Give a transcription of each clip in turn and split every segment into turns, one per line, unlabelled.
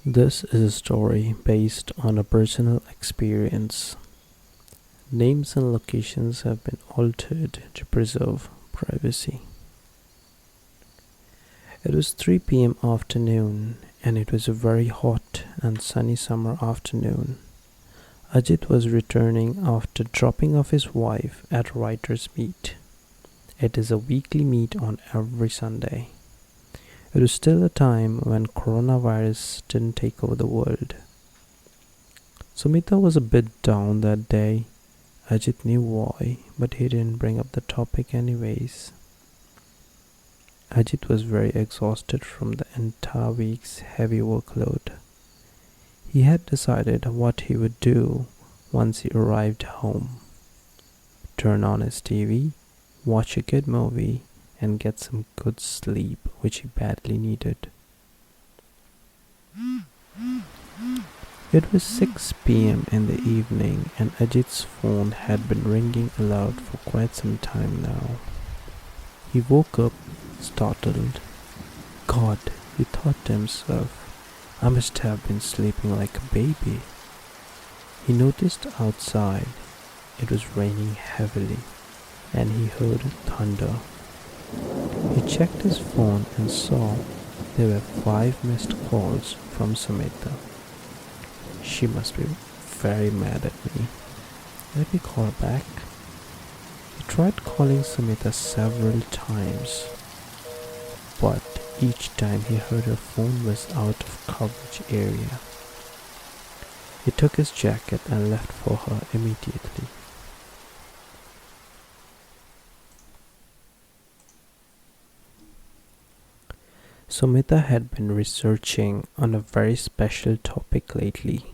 This is a story based on a personal experience. Names and locations have been altered to preserve privacy. It was 3 p.m. afternoon and it was a very hot and sunny summer afternoon. Ajit was returning after dropping off his wife at writers' meet. It is a weekly meet on every Sunday. It was still a time when coronavirus didn't take over the world. Sumita was a bit down that day. Ajit knew why, but he didn't bring up the topic anyways. Ajit was very exhausted from the entire week's heavy workload. He had decided what he would do once he arrived home. Turn on his TV, watch a good movie, and get some good sleep, which he badly needed. It was 6 p.m. in the evening and Ajit's phone had been ringing aloud for quite some time now. He woke up, startled. God, he thought to himself, I must have been sleeping like a baby. He noticed outside it was raining heavily and he heard thunder. He checked his phone and saw there were 5 missed calls from Sumita. She must be very mad at me. Let me call her back. He tried calling Sumita several times, but each time he heard her phone was out of coverage area. He took his jacket and left for her immediately. Sumita had been researching on a very special topic lately.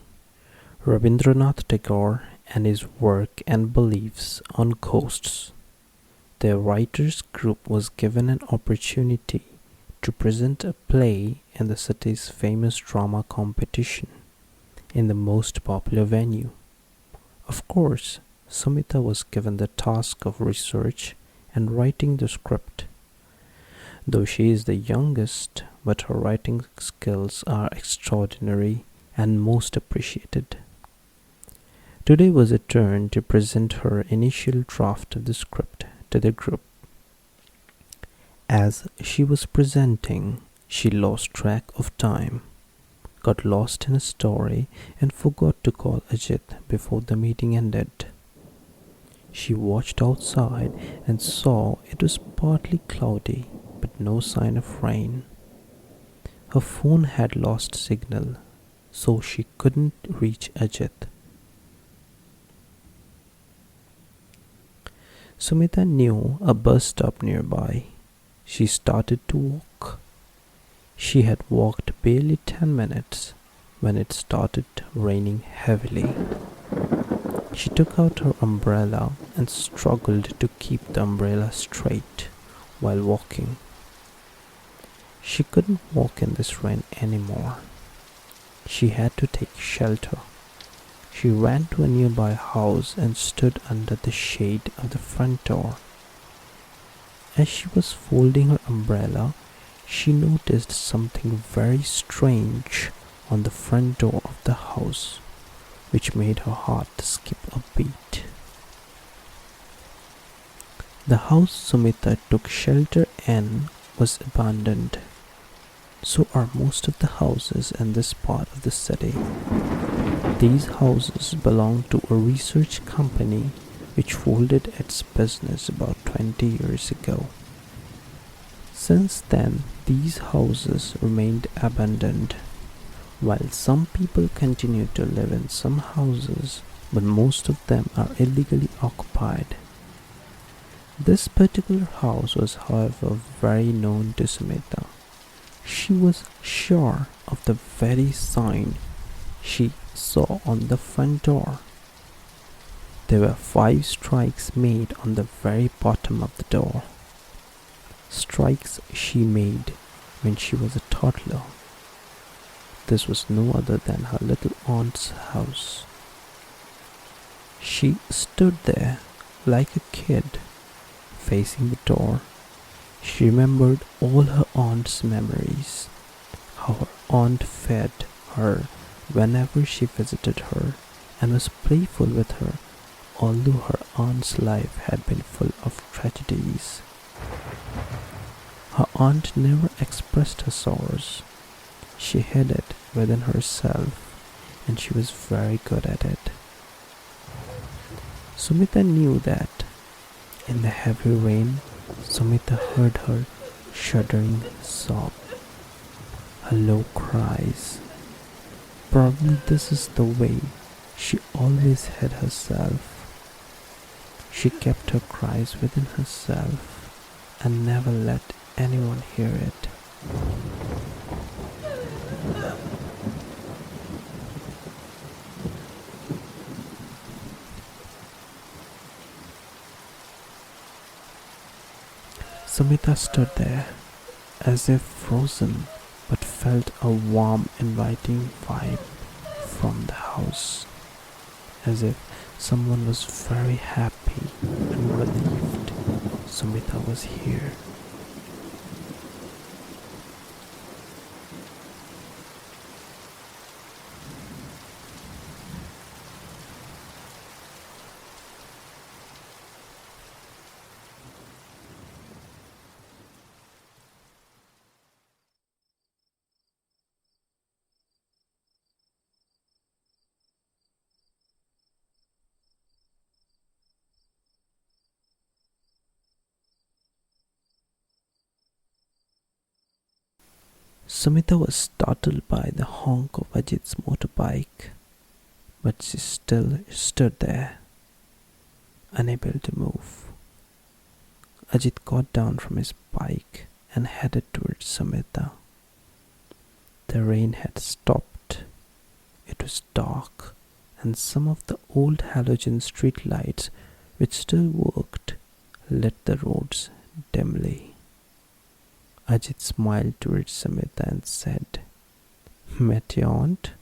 Rabindranath Tagore and his work and beliefs on ghosts. Their writers group was given an opportunity to present a play in the city's famous drama competition in the most popular venue. Of course, Sumita was given the task of research and writing the script. Though she is the youngest, but her writing skills are extraordinary and most appreciated. Today was her turn to present her initial draft of the script to the group. As she was presenting, she lost track of time, got lost in a story, and forgot to call Ajit before the meeting ended. She watched outside and saw it was partly cloudy, but no sign of rain. Her phone had lost signal, so she couldn't reach Ajit. Sumita knew a bus stop nearby. She started to walk. She had walked barely 10 minutes when it started raining heavily. She took out her umbrella and struggled to keep the umbrella straight while walking. She couldn't walk in this rain anymore. She had to take shelter. She ran to a nearby house and stood under the shade of the front door. As she was folding her umbrella, she noticed something very strange on the front door of the house, which made her heart skip a beat. The house Sumita took shelter in was abandoned. So are most of the houses in this part of the city. These houses belong to a research company which folded its business about 20 years ago. Since then, these houses remained abandoned, while some people continue to live in some houses, but most of them are illegally occupied. This particular house was, however, very known to Sumita. She was sure of the very sign she saw on the front door. There were 5 strikes made on the very bottom of the door. Strikes she made when she was a toddler. This was no other than her little aunt's house. She stood there like a kid, facing the door. She remembered all her aunt's memories, how her aunt fed her whenever she visited her and was playful with her, although her aunt's life had been full of tragedies. Her aunt never expressed her sorrows. She hid it within herself, and she was very good at it. Sumita knew that. In the heavy rain, Sumita heard her shuddering sob, her low cries. Probably this is the way she always hid herself. She kept her cries within herself and never let anyone hear it. Sumita stood there, as if frozen, but felt a warm, inviting vibe from the house, as if someone was very happy and relieved Sumita was here. Sumita was startled by the honk of Ajit's motorbike, but she still stood there, unable to move. Ajit got down from his bike and headed towards Sumita. The rain had stopped. It was dark, and some of the old halogen street lights, which still worked, lit the roads dimly. Ajit smiled towards Samita and said, "Met your aunt?"